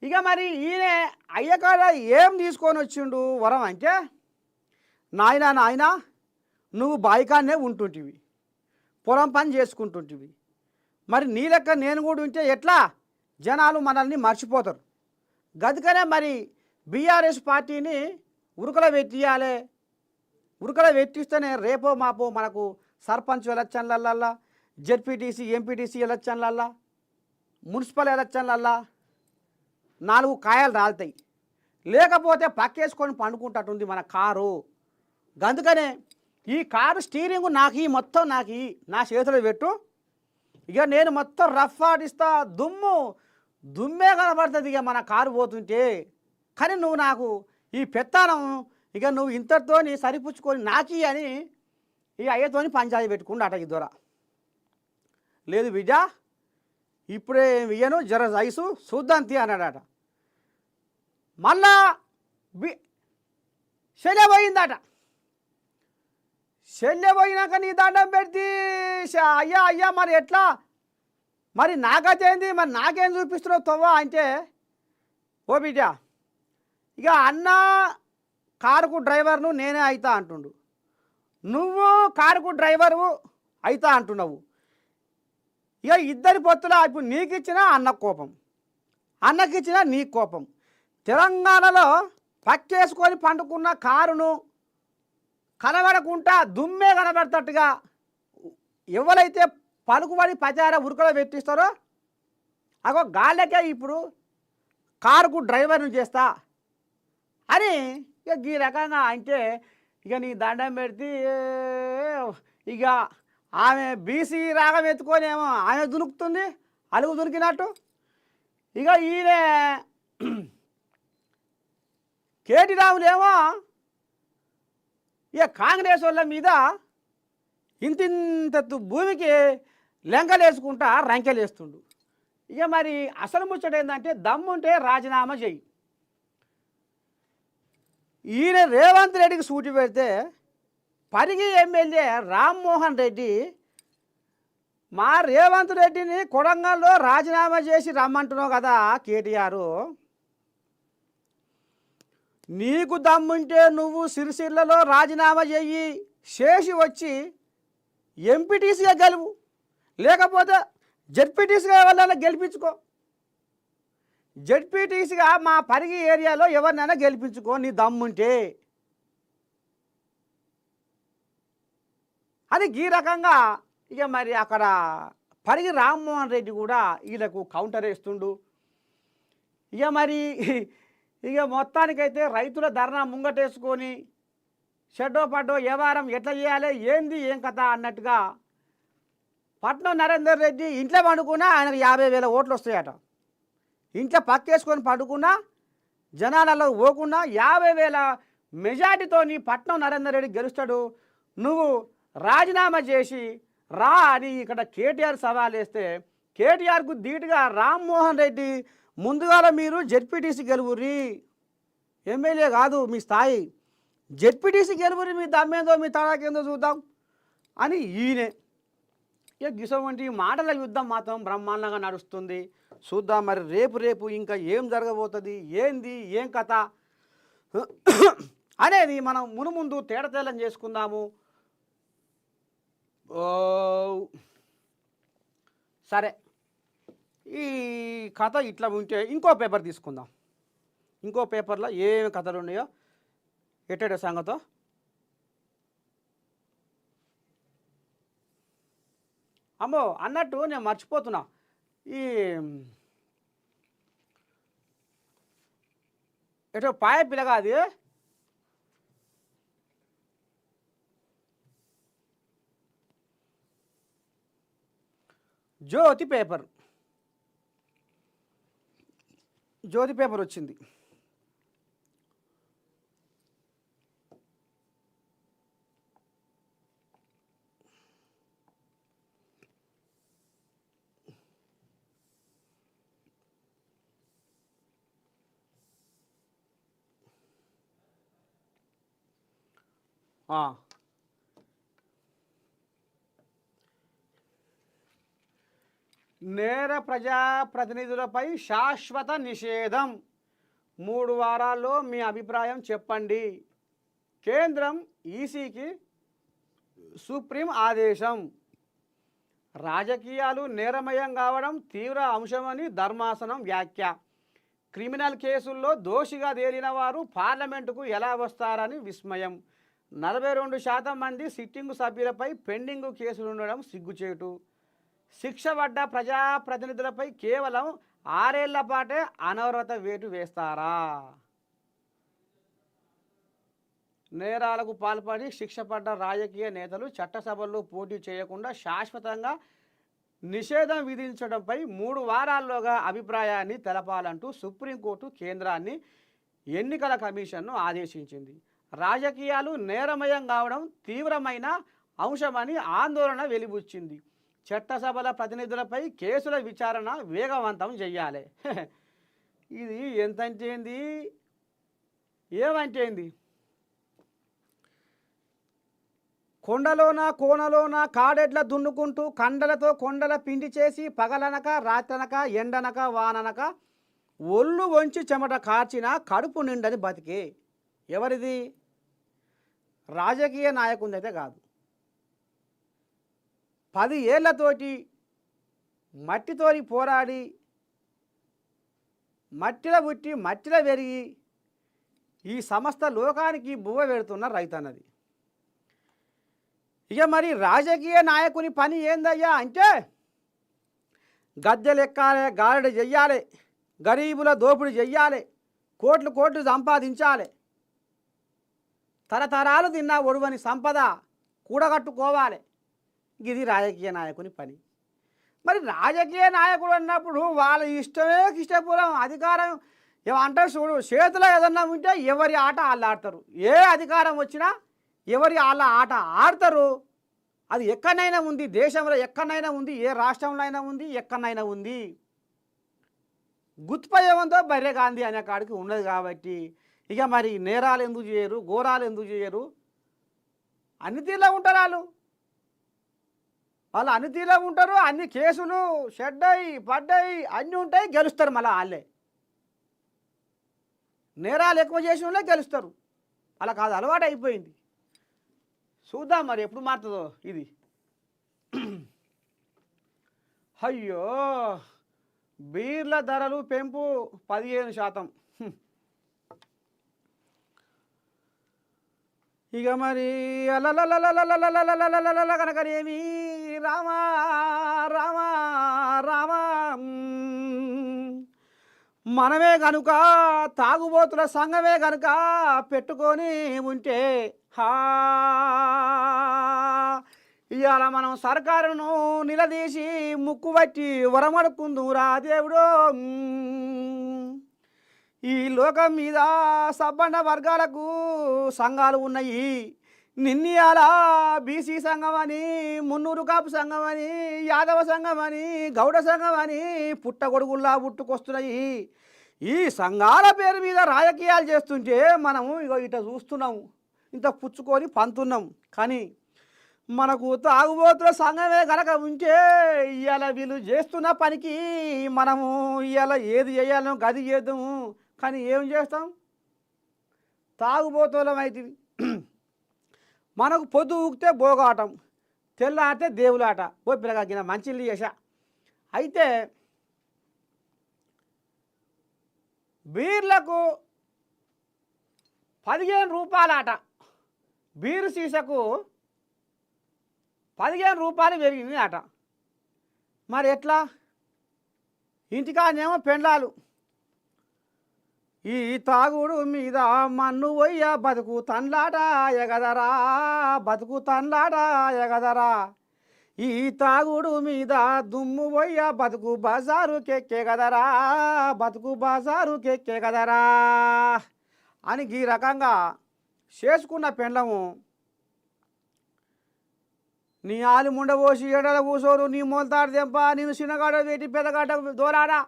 ఇక మరి ఈయన అయ్యకాడ ఏం తీసుకొని వచ్చిండు వరం అంటే, నాయనా నువ్వు బాయికాన్నే ఉంటుంటివి, పొలం పని చేసుకుంటుంటివి, మరి నీ లెక్క నేను కూడా ఉంటే ఎట్లా జనాలు మనల్ని మర్చిపోతారు. గదుకనే మరి బీఆర్ఎస్ పార్టీని ఉరుకల పెట్టియాలి, ఉరుకల పెట్టిస్తేనే రేపో మాపో మనకు సర్పంచ్ ఎలక్షన్లల్లా, జెడ్పీటీసీ ఎంపీటీసీ ఎలక్షన్లల్లా, మున్సిపల్ ఎలక్షన్లల్లా 4 కాయలు రాలుతాయి. లేకపోతే పక్కేసుకొని పండుకుంటట్టుంది మన కారు. అందుకనే ఈ కారు స్టీరింగ్ మొత్తం నాకు నా చేతిలో పెట్టు, ఇక నేను మొత్తం రఫ్ ఆడిస్తా, దుమ్మే కనబడుతుంది ఇక మన కారు పోతుంటే. కానీ నువ్వు నాకు ఈ పెత్తానం ఇక నువ్వు ఇంతటితోని సరిపుచ్చుకొని నాకి అని ఇక అయ్యతోని పంచాయతీ పెట్టుకుంటా అట. ఈ దొర లేదు బిడ్డ ఇప్పుడే ఇయ్యను, జర రైసు చూద్దాంతి అన్నాడట. మళ్ళా శల్య పోయిందట. శల్య పోయినాక నీ దండం పెడితే అయ్యా మరి ఎట్లా, మరి నాకైతేంది, మరి నాకేం చూపిస్తున్నావు తవ్వా అంటే, ఓ బిడ్డ ఇక అన్న కారుకు డ్రైవర్ను నేనే అవుతా అంటుండు, నువ్వు కారుకు డ్రైవరు అవుతా అంటున్నావు. ఇక ఇద్దరి పొత్తులా ఇప్పుడు నీకు ఇచ్చినా అన్న కోపం, అన్నకిచ్చినా నీ కోపం. తెలంగాణలో పక్కేసుకొని పండుకున్న కారును కనబడకుండా దుమ్మే కనబడతట్టుగా ఎవరైతే పలుకుబడి ప్రచార ఉరుకలో పెట్టిస్తారో అగో గాళ్ళకే ఇప్పుడు కారుకు డ్రైవర్ను చేస్తా అని ఇక ఈ రకంగా అంటే, ఇక నీ దండం పెడితే ఇక ఆమె బీసీ రాగం ఎత్తుకొనేమో ఆమె దునుకుతుంది అలుగు దునికినట్టు. ఇక ఈయన కేటీ రాములేమో ఇక కాంగ్రెస్ వాళ్ళ మీద ఇంతింత భూమికి లెంకలేసుకుంటా రంకెలేస్తుండు. ఇక మరి అసలు ముచ్చట ఏంటంటే, దమ్ముంటే రాజీనామా చెయ్యి. ఈయన రేవంత్ రెడ్డికి సూటి పెడితే పరిగి ఎమ్మెల్యే రామ్మోహన్ రెడ్డి మా రేవంత్ రెడ్డిని కొడంగల్లో రాజీనామా చేసి రమ్మంటున్నావు కదా కేటీఆర్. నీకు దమ్ముంటే నువ్వు సిరిసిల్లలో రాజీనామా చెయ్యి, చేసి వచ్చి ఎంపీటీసీగా గెలువు, లేకపోతే జెడ్పీటీసీగా ఎవరినైనా గెలిపించుకో. జెడ్పీటీసీగా మా పరిగి ఏరియాలో ఎవరినైనా గెలిపించుకో నీ దమ్ముంటే అని ఈ రకంగా. ఇక మరి అక్కడ పరిగి రామ్మోహన్ రెడ్డి కూడా వీళ్ళకు కౌంటర్ వేస్తుండు. ఇక మొత్తానికైతే రైతుల ధర్నా ముంగటేసుకొని షెడ్డో పడ్డో వ్యవహారం ఎట్లా చేయాలి, ఏంది ఏం కథ అన్నట్టుగా పట్నం నరేందర్ రెడ్డి ఇంట్లో పండుకున్నా ఆయనకు 50,000 ఓట్లు వస్తాయట. ఇంట్లో పక్కేసుకొని పడుకున్నా జనాలలో పోకుండా 50,000 మెజార్టీతో పట్నం నరేందర్ రెడ్డి గెలుస్తాడు, నువ్వు రాజీనామా చేసి రా అని ఇక్కడ కేటీఆర్ సవాల్ వేస్తే కేటీఆర్కు ధీటుగా రామ్మోహన్ రెడ్డి ముందుగాల మీరు జెడ్పీటీసీ గెలువురి, ఎమ్మెల్యే కాదు మీ స్థాయి, జెడ్పీటీసీ గెలువురి, మీ దమ్మేందో మీ తడాకేందో చూద్దాం అని ఈయనే. ఇక గిసవంటి మాటల యుద్ధం మాత్రం బ్రహ్మాండంగా నడుస్తుంది. చూద్దాం మరి రేపు ఇంకా ఏం జరగబోతుంది, ఏంది ఏం కథ అనేది మనం మునుముందు తేటతేలం చేసుకుందాము. సరే, ఈ కథ ఇట్లా ఉంటే ఇంకో పేపర్ తీసుకుందాం. ఇంకో పేపర్లో ఏమి కథలు ఉన్నాయో ఎట్టేట సంగతో అమ్మో అన్నట్టు నేను మర్చిపోతున్నా. ఈ ఎటో పాయ పిల్లగా అది జ్యోతి పేపర్ వచ్చింది. నేర ప్రజాప్రతినిధులపై శాశ్వత నిషేధం, 3 వారాల్లో మీ అభిప్రాయం చెప్పండి. కేంద్రం ఈసీకి సుప్రీం ఆదేశం. రాజకీయాలు నేరమయం కావడం తీవ్ర అంశమని ధర్మాసనం వ్యాఖ్య. క్రిమినల్ కేసుల్లో దోషిగా తేలిన వారు పార్లమెంటుకు ఎలా వస్తారని విస్మయం. 42% మంది సిట్టింగు సభ్యులపై పెండింగు కేసులు ఉండడం సిగ్గుచేటు. శిక్ష పడ్డ ప్రజాప్రతినిధులపై కేవలం 6 ఏళ్ల పాటే అనవరత వేటు వేస్తారా? నేరాలకు పాల్పడి శిక్ష పడ్డ రాజకీయ నేతలు చట్టసభల్లో పోటీ చేయకుండా శాశ్వతంగా నిషేధం విధించడంపై 3 వారాల్లోగా అభిప్రాయాన్ని తెలపాలంటూ సుప్రీంకోర్టు కేంద్రాన్ని ఎన్నికల కమిషన్ను ఆదేశించింది. రాజకీయాలు నేరమయం కావడం తీవ్రమైన అంశమని ఆందోళన వెలిబుచ్చింది. చట్టసభల ప్రతినిధులపై కేసుల విచారణ వేగవంతం చెయ్యాలి. ఇది ఎంతంటే ఏంది, ఏమంటే ఏంది? కొండలోన కోనలోన కాడెడ్ల దున్నుకుంటూ కండలతో కొండల పిండి చేసి పగలనక రాత్రనక ఎండనక వాననక ఒళ్ళు వంచి చెమట కార్చిన కడుపు నిండని బతికే ఎవరిది? రాజకీయ నాయకునిదైతే కాదు. 10 ఏళ్లతోటి మట్టితోని పోరాడి మట్టిలో పుట్టి మట్టిలో పెరిగి ఈ సమస్త లోకానికి బువ్వ పెడుతున్న రైతన్నది. ఇక మరి రాజకీయ నాయకుని పని ఏందయ్యా అంటే గద్దెలెక్కాలి, గారడి చెయ్యాలి, గరీబుల దోపిడీ చెయ్యాలి, కోట్లు సంపాదించాలి, తరతరాలు తిన్న ఒడువని సంపద కూడగట్టుకోవాలి. ఇది రాజకీయ నాయకుని పని. మరి రాజకీయ నాయకుడు అన్నప్పుడు వాళ్ళ ఇష్టపూర్వం అధికారం ఏమంటారు చూడు, చేతిలో ఏదన్నా ఉంటే ఎవరి ఆట వాళ్ళు ఆడతారు. ఏ అధికారం వచ్చినా ఎవరి వాళ్ళ ఆట ఆడతారు. అది ఎక్కడైనా ఉంది, దేశంలో ఎక్కడైనా ఉంది, ఏ రాష్ట్రంలో అయినా ఉంది, ఎక్కడైనా ఉంది. గుత్పయోగంతో బర్రె గాంధీ అనే కాడికి ఉన్నది. కాబట్టి ఇక మరి నేరాలు ఎందుకు చేయరు, ఘోరాలు ఎందుకు చేయరు, అన్ని తీరులో ఉంటారు వాళ్ళు. వాళ్ళు అన్ని తీలో ఉంటారు, అన్ని కేసులు షెడ్డాయి పడ్డాయి అన్నీ ఉంటాయి, గెలుస్తారు. మళ్ళీ వాళ్ళే నేరాలు ఎక్కువ చేసిన వాళ్ళే గెలుస్తారు. అలా కాదు, అలవాటు అయిపోయింది. చూద్దాం మరి ఎప్పుడు మారుతుందో ఇది. అయ్యో, బీర్ల ధరలు పెంపు 15%. ఇక మరి అలలలలలలలలలలలలల కనుకనేమి రామా రామా రామా, మనమే కనుక తాగుబోతుల సంఘమే కనుక పెట్టుకొని ఉంటే ఇవాళ మనం సర్కారును నిలదీసి ముక్కు పట్టి వరమడుకుందురా దేవుడు. ఈ లోకం మీద సబ్బండ వర్గాలకు సంఘాలు ఉన్నాయి. నిన్నయాల బీసీ సంఘం అని, మున్నూరు కాపు సంఘం అని, యాదవ సంఘం అని, గౌడ సంఘం అని పుట్టగొడుగుల్లా పుట్టుకొస్తున్నాయి. ఈ సంఘాల పేరు మీద రాజకీయాలు చేస్తుంటే మనము ఇగో ఇట చూస్తున్నాము, ఇంత పుచ్చుకొని పంతున్నాం. కానీ మనకు తాగుబోతుల సంఘమే కనుక ఉంటే ఇవాళ వీళ్ళు చేస్తున్న పనికి మనము ఇవాళ ఏది చేయాలో గది చేద్దాము. కానీ ఏం చేస్తాం, తాగుబోతులం అయితే మనకు పొద్దు ఊగితే భోగాటం, తెల్లారితే దేవులాట. ఓ పిల్లగాగిన మంచిళ్ళు చేశా. అయితే బీర్లకు 15 రూపాయలాట, బీరు సీసకు 15 రూపాయలు పెరిగింది ఆట. మరి ఎట్లా? ఇంటికానేమో పెండ్లాలు, ఈ తాగుడు మీద మన్ను పోయ్య బతుకు తండ్లాట ఎగదరా, బతుకు తండ్లాట ఎగదరా. ఈ తాగుడు మీద దుమ్ము పోయ్య బతుకు బజారు కెక్కే కదరా, బతుకు బజారు కెక్కే కదరా అని ఈ రకంగా చేసుకున్న పెండ్లము నీ ఆలు ముండబోసి ఏడల కూసోరు, నీ మొలతాడు దెంప, నేను చిన్నగాడ పెట్టి పెద్దగాడ దోలాడా,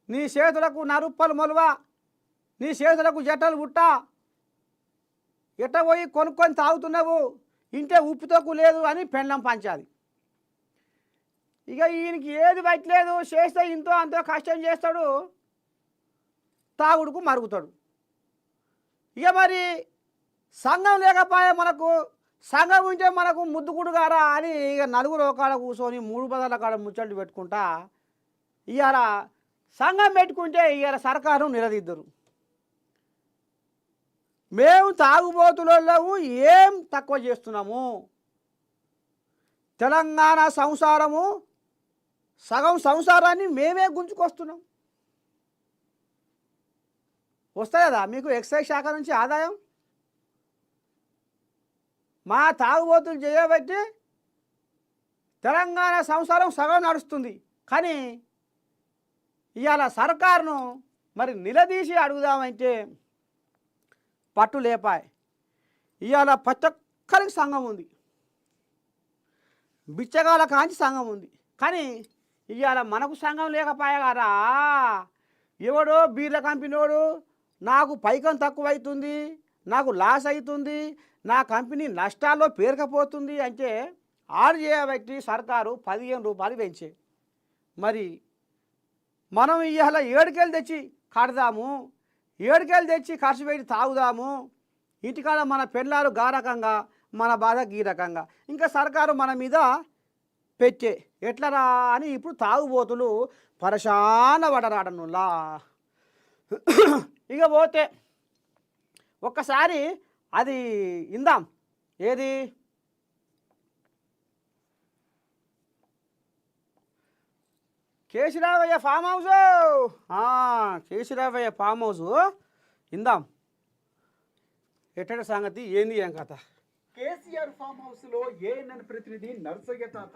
నీ చేతులకు నరుప్పలు మొలవా, నీ చేతులకు జట్టలు పుట్టా, ఎట్ట పోయి కొనుక్కొని తాగుతున్నావు, ఇంటే ఉప్పుతోకు లేదు అని పెండ్లం పంచాలి. ఇక ఈయనకి ఏది పట్టలేదు, చేస్తే ఇంతో అంతో కష్టం చేస్తాడు, తాగుడుకు మరుగుతాడు. ఇక మరి సంఘం లేకపోయా, మనకు సంఘం ఉంటే మనకు ముద్దుకుడు గారా అని ఇక నలుగురు కాడ కూర్చొని 3 బదల కాడ ముచ్చట్లు పెట్టుకుంటా ఇవాళ సంఘం పెట్టుకుంటే ఇవాళ సర్కారు నిలదీద్దరు. మేము తాగుబోతులలో ఏం తక్కువ చేస్తున్నాము, తెలంగాణ సంసారము సగం సంసారాన్ని మేమే గుంజుకొస్తున్నాం. వస్తాయి కదా మీకు ఎక్సైజ్ శాఖ నుంచి ఆదాయం. మా తాగుబోతులు చేయబట్టి తెలంగాణ సంసారం సగం నడుస్తుంది. కానీ ఇవాళ సర్కారును మరి నిలదీసి అడుగుదామంటే పట్టు లేపాయి. ఇవాళ ప్రతి ఒక్కరికి సంఘం ఉంది, బిచ్చగాల కాంచి సంఘం ఉంది. కానీ ఇవాళ మనకు సంఘం లేకపోయా కదా, ఎవడో బీర్ల కంపెనీవాడు నాకు పైకం తక్కువ అవుతుంది, నాకు లాస్ అవుతుంది, నా కంపెనీ నష్టాల్లో పేరుకపోతుంది అంటే ఆడు చేయబట్టి సర్కారు 15 రూపాయలు పెంచే. మరి మనం ఇవాళ 7 తెచ్చి కడదాము, 7 తెచ్చి ఖర్చు పెట్టి తాగుదాము, ఇంటికాడ మన పెళ్ళాలు గా రకంగా, మన బాధ ఈ రకంగా, ఇంకా సర్కారు మన మీద పెట్టే ఎట్లరా అని ఇప్పుడు తాగుబోతులు పరశాన పడరాడనులా. ఇక పోతే ఒక్కసారి అది ఇందాం, ఏది కేశిరావయ్య ఫామ్ హౌస్, కేశిరావయ్య ఫామ్ హౌస్ ఇందాం. ఎట్టడి సంగతి ఏంది ఏం కథ? కేసీఆర్ ఫామ్ హౌస్ లో ఏఎన్ఎన్ ప్రతినిధి నర్సయ్య తాత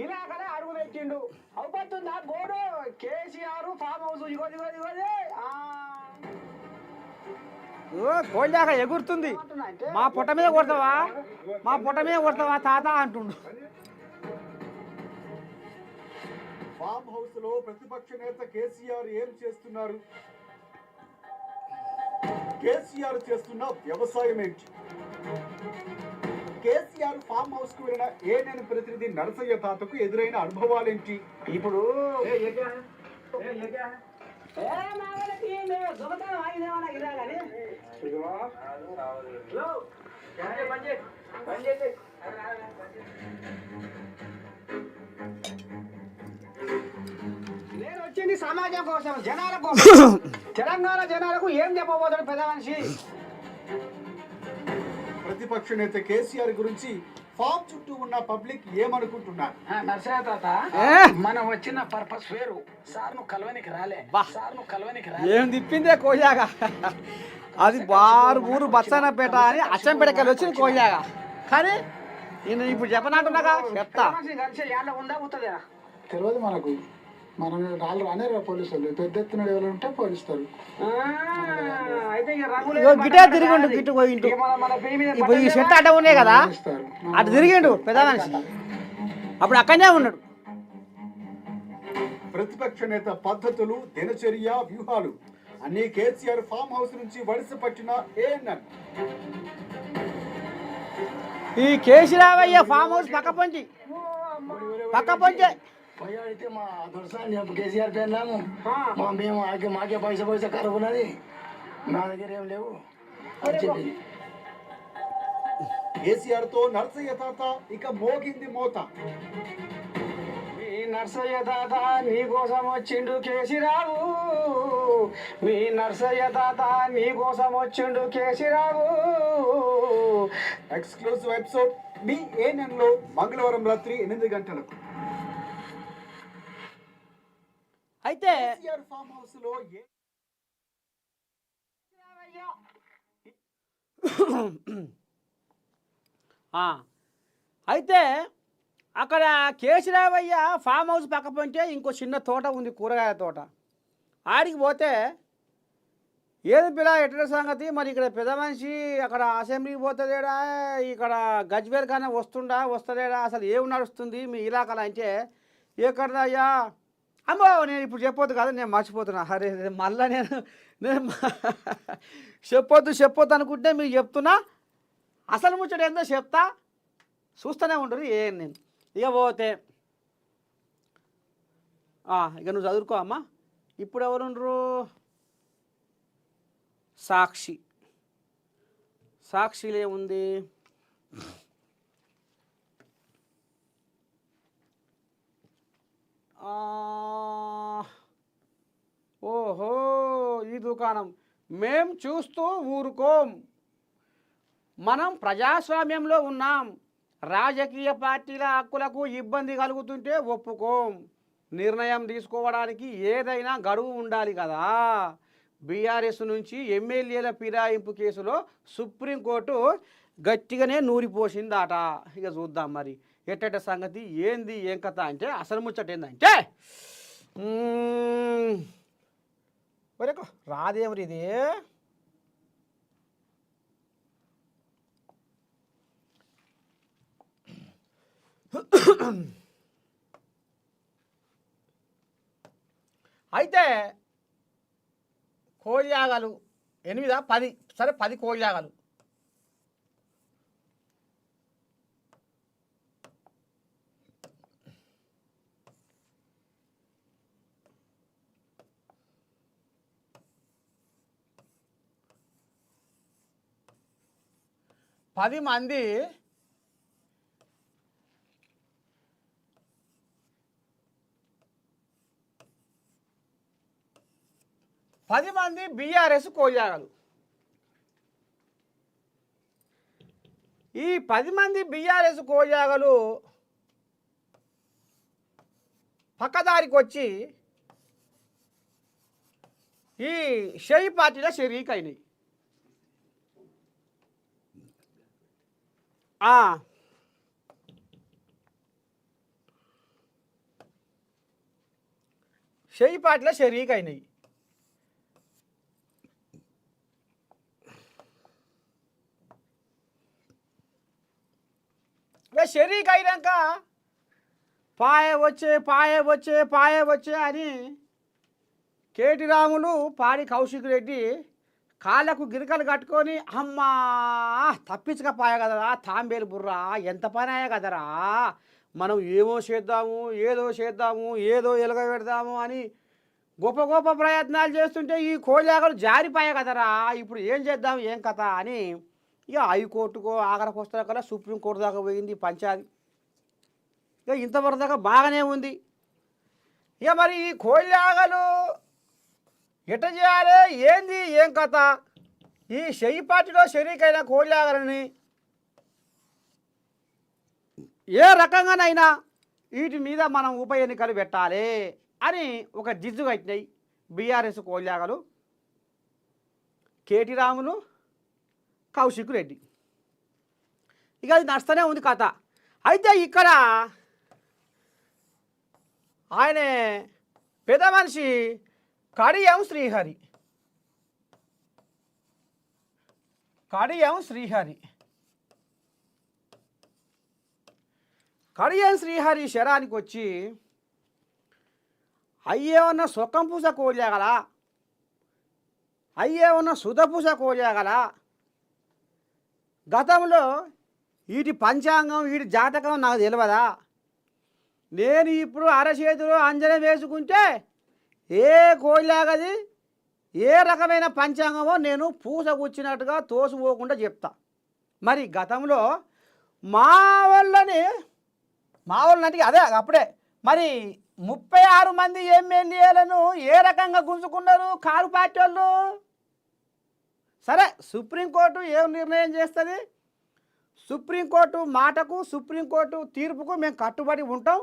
ఇలాగలే అడుగు పెట్టిండు. అవుతుందా గోడు కేసీఆర్ ఫామ్ హౌస్ కోళ్ళాక ఎగురుతుంది. మా పొట్ట మీద కొడతావా, మా పొట్ట మీద కొడతావా తాత అంటుండు. ఫామ్ హౌస్ లో ప్రతిపక్ష నేత కేసీఆర్ ఏం చేస్తున్నారు? కేసీఆర్ చేస్తున్న వ్యవసాయం ఏంటి? కేసీఆర్ ఫామ్ హౌస్ కు వెళ్ళిన ఏఎన్ఎన్ ప్రతినిధి నరసయ్య తాతకు ఎదురైన అనుభవాలేంటి? ఇప్పుడు నేను వచ్చింది సమాజం కోసం, జనాల కోసం. తెలంగాణ జనాలకు ఏం చెప్పబోతాడు పెద్ద మనిషి? ప్రతిపక్ష నేత కేసీఆర్ గురించి ఫామ్ చుట్టూ ఉన్న పబ్లిక్ ఏమనుకుంటున్నారు? నర్సయ్య తాత, మనం వచ్చిన పర్పస్ వేరు. సార్ నువ్వు కలవనికి రాలే, సార్ నువ్వు కలవనికి రాలే. ఏం తిప్పిందే కోయాగా? అది బారు ఊరు బస్సన్నపేట అని అచ్చంపేటకెళ్ళి వచ్చింది కోయాగా. కానీ నేను ఇప్పుడు చెప్పనంటున్నాగా, చెప్తా. తెలియదు మనకు. మనం వాళ్ళు రానేరా పోలీసులు, పెద్ద ఎత్తున ఎవరు ఉంటే పోలీస్తారు. గిటే తిరిగిండు, గిట్టు పోయిండు. ఇప్పుడు ఈ చెట్టు అడ్డ ఉన్నాయి కదా, అటు తిరిగిండు పెద్ద మనిషి. అప్పుడు అక్కడనే ఉన్నాడు. ప్రతిపక్ష నేత పద్ధతులు, దినచర్య, వ్యూహాలు అన్ని కేసీఆర్ ఫామ్ హౌస్ నుంచి వలస పట్టిన ఏఎన్ఎన్. ఈ కేసీరావయ్య ఫామ్ హౌస్ పక్క పొంచి పోయాడితే మా దొరసాన్ని కేసీఆర్ పెన్నాము. మేము మాకే పైసా కరువు ఉన్నది, మా దగ్గర ఏం లేవు అని చెప్పింది. కేసీఆర్ తో నరసయ్య తాత ఇక మోగింది మోత. మీ నర్సయ్య తాత నీ కోసం వచ్చిండు కేసీరావు, మీ నర్సయ్య తాత నీ కోసం వచ్చిండు కేసీరావు. ఎక్స్క్లూజివ్ ఎపిసోడ్ మీ ఏఎన్ఎన్ లో మంగళవారం రాత్రి 8 గంటలకు. అయితే ఫామ్ హౌస్ లో అయితే అక్కడ కేసీరావయ్య ఫామ్ హౌస్ పక్క పొంటే ఇంకో చిన్న తోట ఉంది, కూరగాయల తోట. ఆడికి పోతే ఏది పిల్ల ఎట్ల సంగతి మరి, ఇక్కడ పెద్ద మనిషి అక్కడ అసెంబ్లీకి పోతుందేడా, ఇక్కడ గజ్వేల్ కానీ వస్తుందేడా, అసలు ఏం నడుస్తుంది మీ ఇలాకాలో అంటే, ఎక్కడదయ్యా అమ్మో నేను ఇప్పుడు చెప్పొద్దు కదా, నేను మర్చిపోతున్నా. అరే మళ్ళీ నేను చెప్పొద్దు అనుకుంటే మీరు చెప్తున్నా. అసలు ముచ్చట ఏందో చెప్తా, చూస్తూనే ఉండరు. నేను ఇక పోతే ఇక నువ్వు చదువుకో అమ్మా. ఇప్పుడు ఎవరుండ్రు? సాక్షిలో ఏముంది? ఓహో ఈ దుకాణం. మేం చూస్తూ ఊరుకోం, మనం ప్రజాస్వామ్యంలో ఉన్నాం, రాజకీయ పార్టీల హక్కులకు ఇబ్బంది కలుగుతుంటే ఒప్పుకోం, నిర్ణయం తీసుకోవడానికి ఏదైనా గడువు ఉండాలి కదా. బీఆర్ఎస్ నుంచి ఎమ్మెల్యేల ఫిరాయింపు కేసులో సుప్రీంకోర్టు గట్టిగానే నూరిపోసిందట. ఇక చూద్దాం మరి ఎట్టట సంగతి ఏంది ఏం కథ అంటే, అసలు ముచ్చట ఏందంటే వరకు రాదేమరి ఇది. అయితే కోడియాగలు 8 10, సరే 10 కోడియాగలు. పది మంది బీఆర్ఎస్ కోయాగలు. ఈ 10 మంది బీఆర్ఎస్ కోయాగలు పక్కదారికి వచ్చి ఈ షెయి పార్టీలో షరీక్ అయినాయి. షెయి పార్టీలో షరీక్ అయినాయి. షరీక్ అయినాక పాయ వచ్చే అని కేటీ రాములు, పాడి కౌశిక్ రెడ్డి కాళ్ళకు గిరికలు కట్టుకొని అమ్మా తప్పించకపోయా కదరా తాంబేలు బుర్రా ఎంత పని అయ్యా కదరా మనం ఏమో చేద్దాము ఏదో ఎలుగ పెడదాము అని గొప్ప గొప్ప ప్రయత్నాలు చేస్తుంటే ఈ కోళ్ళాగలు జారిపోయా కదరా ఇప్పుడు ఏం చేద్దాం ఏం కథ అని ఇక హైకోర్టుకో ఆఖరికి వస్తున్న కల్లా సుప్రీంకోర్టు దాకా పోయింది పంచాయతీ ఇక ఇంతవరకు దాకా బాగానే ఉంది ఇక మరి ఈ కోళ్ళాగలు ఎట చేయాలి ఏంది ఏం కథ ఈ చెయ్యి పార్టీలో షరీకైన కోళ్ళాగలని ఏ రకంగానైనా వీటి మీద మనం ఉప ఎన్నికలు పెట్టాలి అని ఒక జిజ్జు కట్టినాయి బీఆర్ఎస్ కోళ్ళాగలు కేటీ రాములు కౌశిక్ రెడ్డి ఇక అది నడుస్తూనే ఉంది కథ అయితే ఇక్కడ ఆయన పెద్ద మనిషి కడియం శ్రీహరి కడియం శ్రీహరి శరానికి వచ్చి అయ్యేమన్నా సొక్కం పూస కోలేగల అయ్యేమన్నా సుధపూస కోలేగల గతంలో వీటి పంచాంగం వీటి జాతకం నాకు తెలియదా నేను ఇప్పుడు అరచేతిలో అంజనం వేసుకుంటే ఏ కోళ్ళాగది ఏ రకమైన పంచాంగమో నేను పూస కూర్చున్నట్టుగా తోసిపోకుండా చెప్తా మరి గతంలో మా వాళ్ళని అదే అప్పుడే మరి 36 మంది ఎమ్మెల్యేలను ఏ రకంగా గుంజుకున్నారు కారు పార్టీ వాళ్ళు సరే సుప్రీంకోర్టు ఏం నిర్ణయం చేస్తుంది సుప్రీంకోర్టు మాటకు సుప్రీంకోర్టు తీర్పుకు మేము కట్టుబడి ఉంటాం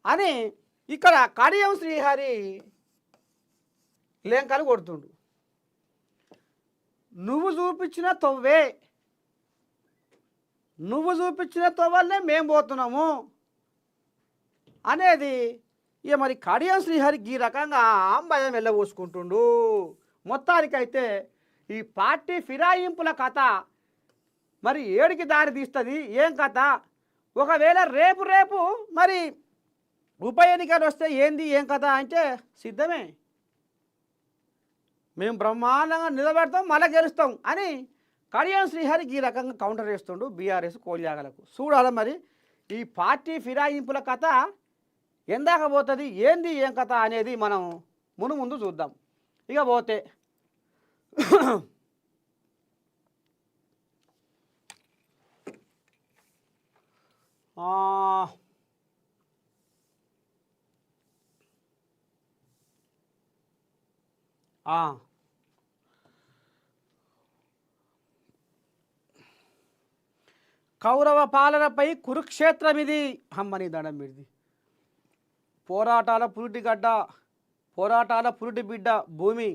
అని ఇక్కడ కడియం శ్రీహరి లేంకలు కొడుతుండు నువ్వు చూపించిన తొవ్వలనే మేము పోతున్నాము అనేది ఇక మరి కడియం శ్రీహరికి ఈ రకంగా భయం వెళ్ళబోసుకుంటుండు మొత్తానికైతే ఈ పార్టీ ఫిరాయింపుల కథ మరి ఏడికి దారి తీస్తుంది ఏం కథ ఒకవేళ రేపు మరి ఉప ఎన్నికలు వస్తే ఏంది ఏం కథ అంటే సిద్ధమే మేము బ్రహ్మాండంగా నిలబెడతాం మళ్ళీ గెలుస్తాం అని కడియం శ్రీహరికి ఈ రకంగా కౌంటర్ చేస్తుండు బీఆర్ఎస్ కోళ్ళాగలకు చూడాలి మరి ఈ పార్టీ ఫిరాయింపుల కథ ఎందాక పోతుంది ఏంది ఏం కథ అనేది మనం ముందు చూద్దాం ఇక పోతే కౌరవ పాలనపై కురుక్షేత్రం ఇది అమ్మని దండం పెడిది పోరాటాల పురిటి బిడ్డ భూమి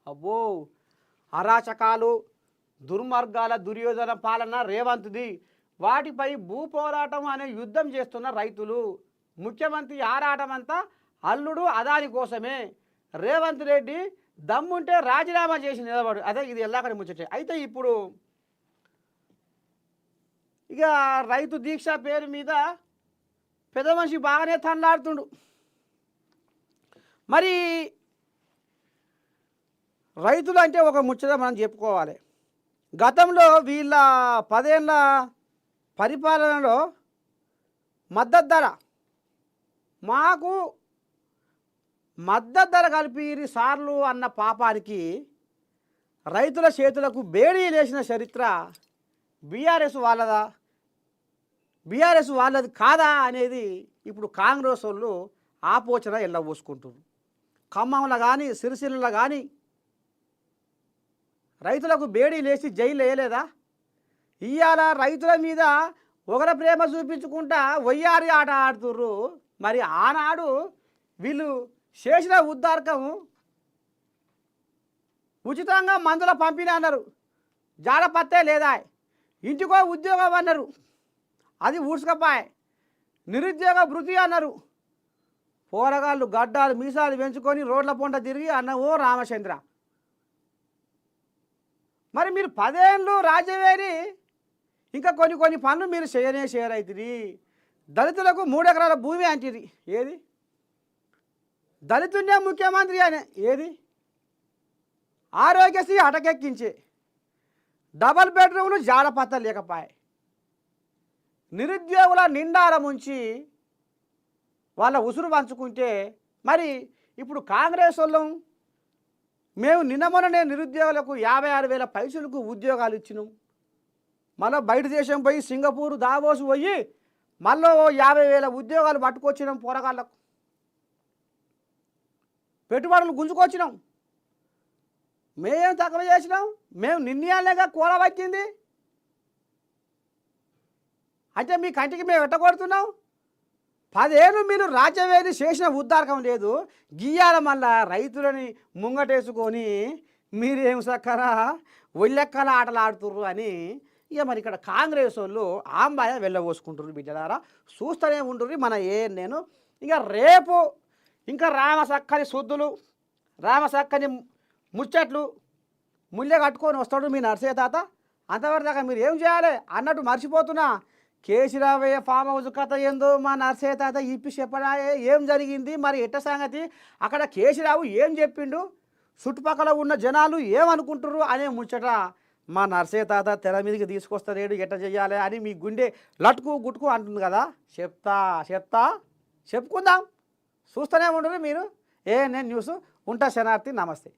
అబ్బో అరాచకాలు దుర్మార్గాల దుర్యోధన పాలన రేవంత్ది వాటిపై భూ పోరాటం అనే యుద్ధం చేస్తున్న రైతులు ముఖ్యమంత్రి ఆరాటమంతా అల్లుడు అదాని కోసమే రేవంత్ రెడ్డి దమ్ముంటే రాజీనామా చేసి నిలబడు అదే ఇది ఎల్లాకని ముచ్చటే అయితే ఇప్పుడు ఇక రైతు దీక్ష పేరు మీద పెద్ద మనిషి బాగానే తనలాడుతుండు మరి రైతులు అంటే ఒక ముచ్చట మనం చెప్పుకోవాలి గతంలో వీళ్ళ 10 ఏళ్ళ పరిపాలనలో మద్దతు ధర మాకు మద్దతు ధర కలిపి సార్లు అన్న పాపానికి రైతుల చేతులకు బేడీ లేచిన చరిత్ర బీఆర్ఎస్ వాళ్ళది కాదా అనేది ఇప్పుడు కాంగ్రెస్ వాళ్ళు ఆపోచన ఎల్లబోసుకుంటున్నారు ఖమ్మంలో కానీ సిరిసిల్లలో కానీ రైతులకు బేడీ లేచి జైలు వేయలేదా ఇవాళ రైతుల మీద ఒకరి ప్రేమ చూపించుకుంటా వయ్యారి ఆట ఆడుతుర్రు మరి ఆనాడు వీళ్ళు చేసిన ఉద్దారకం ఉచితంగా మందుల పంపిణీ అన్నారు జాడపత్తే లేదా ఇంటికో ఉద్యోగం అన్నారు అది ఊడ్చుకపోయే నిరుద్యోగ భృతి అన్నారు పోరగాళ్ళు గడ్డాలు మీసాలు పెంచుకొని రోడ్ల పొంట తిరిగి అన్నవో రామచంద్ర మరి మీరు 10 ఏళ్ళు రాజ్యవేరి ఇంకా కొన్ని పనులు మీరు చేయరైతుంది దళితులకు 3 ఎకరాల భూమి అంటిది ఏది దళితున్నే ముఖ్యమంత్రి అనే ఏది ఆరోగ్యశ్రీ అటకెక్కించి డబల్ బెడ్రూమ్లు జాడపత్త లేకపాయే, నిరుద్యోగుల నిండాల ముంచి వాళ్ళ ఉసురు పంచుకుంటే మరి ఇప్పుడు కాంగ్రెస్ వాళ్ళం మేము నిన్న మొన్ననే నిరుద్యోగులకు 56,000 పైసలకు ఉద్యోగాలు ఇచ్చినాం. మళ్ళీ బయట దేశం పోయి సింగపూర్ దావోస్ పోయి మళ్ళీ 50,000 ఉద్యోగాలు పట్టుకొచ్చినాం. పోరగాళ్ళకు పెట్టుబడులు గుంజుకొచ్చినాం. మేమేం తక్కువ చేసినాం? మేము నిర్ణయాలేగా కూర వచ్చింది అంటే మీ కంటికి మేము ఎట్టగొడుతున్నాం. 10 ఏళ్ళు మీరు రాజ్యవేది చేసిన ఉద్దారకం లేదు. గీయాల మళ్ళా రైతులని ముంగటేసుకొని మీరేం సక్కరా ఒళ్ళెక్కల ఆటలు ఆడుతుర్రు అని ఇక మరి ఇక్కడ కాంగ్రెస్ వాళ్ళు ఆంబాయ వెళ్ళబోసుకుంటున్నారు. బిడ్డలారా చూస్తూనే ఉంటుర్రు మన నేను ఇక రేపు ఇంకా రామసక్కని శుద్ధులు రామసక్కని ముచ్చట్లు ముల్లె కట్టుకొని వస్తాడు మీ నర్సయ్య తాత. అంతవరకు దాకా మీరు ఏం చేయాలి అన్నట్టు మర్చిపోతున్నా. కేసీరావయ్య ఫామ్ హౌస్ కథ ఏందో మా నర్సయ్య తాత ఇప్పి చెప్పడాయే ఏం జరిగింది మరి ఎట్ట సంగతి, అక్కడ కేసీరావు ఏం చెప్పిండు, చుట్టుపక్కల ఉన్న జనాలు ఏమనుకుంటుర్రు అనే ముచ్చట మా నర్సయ్య తాత తెర మీదకి తీసుకొస్తారేడు ఎట్ట చెయ్యాలి అని మీ గుండె లటుకు గుట్టుకు అంటుంది కదా. చెప్పుకుందాం. చూస్తూనే ఉండరు మీరు. నేను న్యూస్ ఉంటా. శనార్థి. నమస్తే.